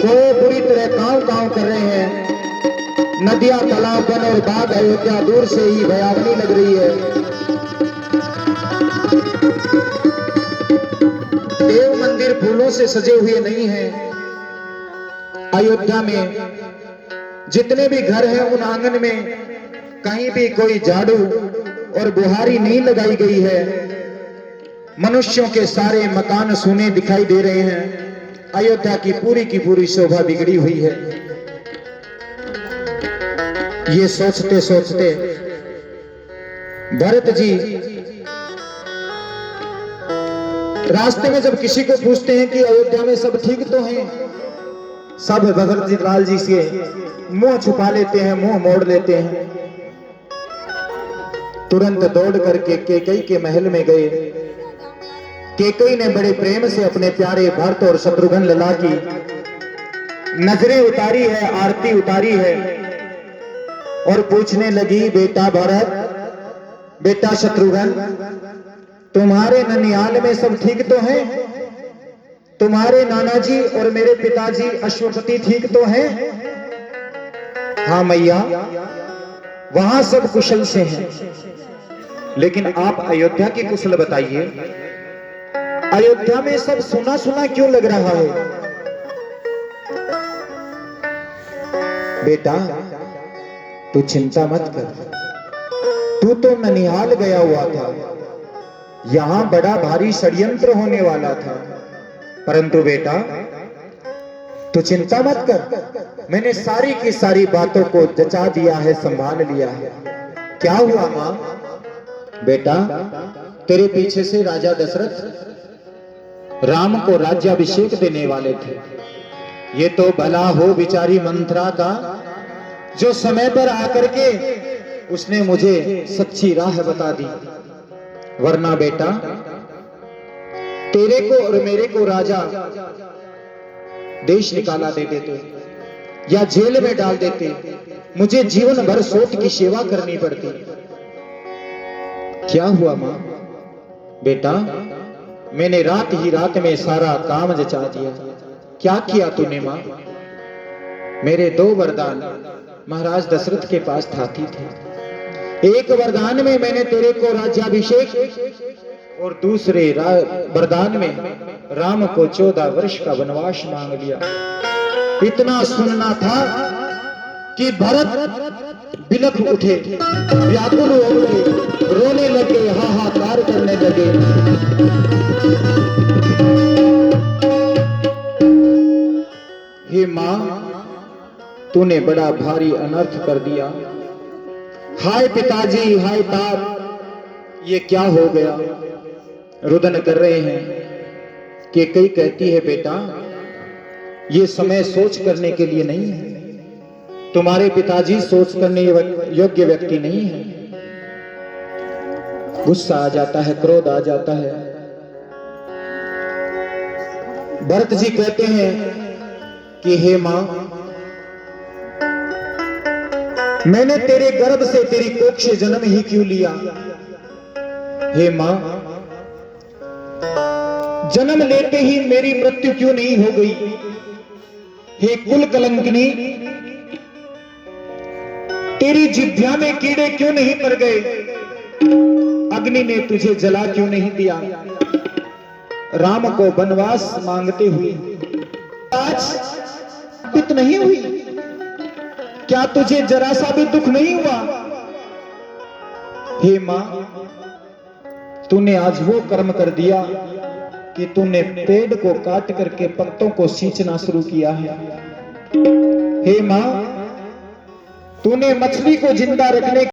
कोए बुरी तरह कांव कांव कर रहे हैं। नदियां, तालाब, वन और बाग अयोध्या दूर से ही भयावनी लग रही है। देव मंदिर फूलों से सजे हुए नहीं हैं। अयोध्या में जितने भी घर हैं उन आंगन में कहीं भी कोई झाड़ू और बुहारी नहीं लगाई गई है। मनुष्यों के सारे मकान सूने दिखाई दे रहे हैं। अयोध्या की पूरी शोभा बिगड़ी हुई है। ये सोचते सोचते भरत जी रास्ते में जब किसी को पूछते हैं कि अयोध्या में सब ठीक तो हैं, सब भगत जी लाल जी से मुंह छुपा लेते हैं, मुंह मोड़ लेते हैं। तुरंत दौड़ करके कैकेयी के महल में गए। कैकेयी ने बड़े प्रेम से अपने प्यारे भरत और शत्रुघ्न लला की नजरें उतारी है, आरती उतारी है और पूछने लगी, बेटा भरत, बेटा शत्रुघ्न, तुम्हारे ननिहाल में सब ठीक तो है? तुम्हारे नाना जी और मेरे पिताजी अश्वपति ठीक तो हैं? हाँ मैया, वहां सब कुशल से हैं। लेकिन आप अयोध्या की कुशल बताइए, अयोध्या में सब सुना सुना क्यों लग रहा है? बेटा तू चिंता मत कर, तू तो ननिहाल गया हुआ था, यहां बड़ा भारी षड्यंत्र होने वाला था। परंतु बेटा तू चिंता मत कर, मैंने सारी की सारी बातों को जचा दिया है, संभाल लिया है। क्या हुआ मां? बेटा तेरे पीछे से राजा दशरथ राम को राज्याभिषेक देने वाले थे। ये तो भला हो बिचारी मंथरा का, जो समय पर आकर के उसने मुझे सच्ची राह बता दी। वरना बेटा तेरे को और मेरे को राजा देश निकाला दे देते या जेल में डाल देते, मुझे जीवन भर सोट की सेवा करनी पड़ती। क्या हुआ मां? बेटा मैंने रात ही रात में सारा काम जचा दिया। क्या किया तूने मां? मेरे दो वरदान महाराज दशरथ के पास ठाती थे। एक वरदान में मैंने तेरे को राज्याभिषेक और दूसरे वरदान में राम को 14 वर्ष का वनवास मांग लिया। इतना सुनना था कि भरत बिलख उठे, व्याकुल हो उठे, रोने लगे, हाहाकार करने लगे। हे मां, तूने बड़ा भारी अनर्थ कर दिया। हाय पिताजी, हाय तात, ये क्या हो गया? रुदन कर रहे हैं। कैकेयी कहती है, बेटा ये समय सोच करने के लिए नहीं है। तुम्हारे पिताजी सोच करने योग्य व्यक्ति नहीं है। गुस्सा आ जाता है, क्रोध आ जाता है। भरत जी कहते हैं कि हे मां, मैंने तेरे गर्भ से तेरी कोख से जन्म ही क्यों लिया? हे मां, जन्म लेते ही मेरी मृत्यु क्यों नहीं हो गई? हे कुल कलंकिनी, तेरी जिह्वा में कीड़े क्यों नहीं पड़ गए? अग्नि ने तुझे जला क्यों नहीं दिया? राम को वनवास मांगते हुए आज पित नहीं हुई? क्या तुझे जरा सा भी दुख नहीं हुआ? हे मां, तूने आज वो कर्म कर दिया कि तूने पेड़ को काट करके पत्तों को सींचना शुरू किया है। हे मां, तूने मछली को जिंदा रखने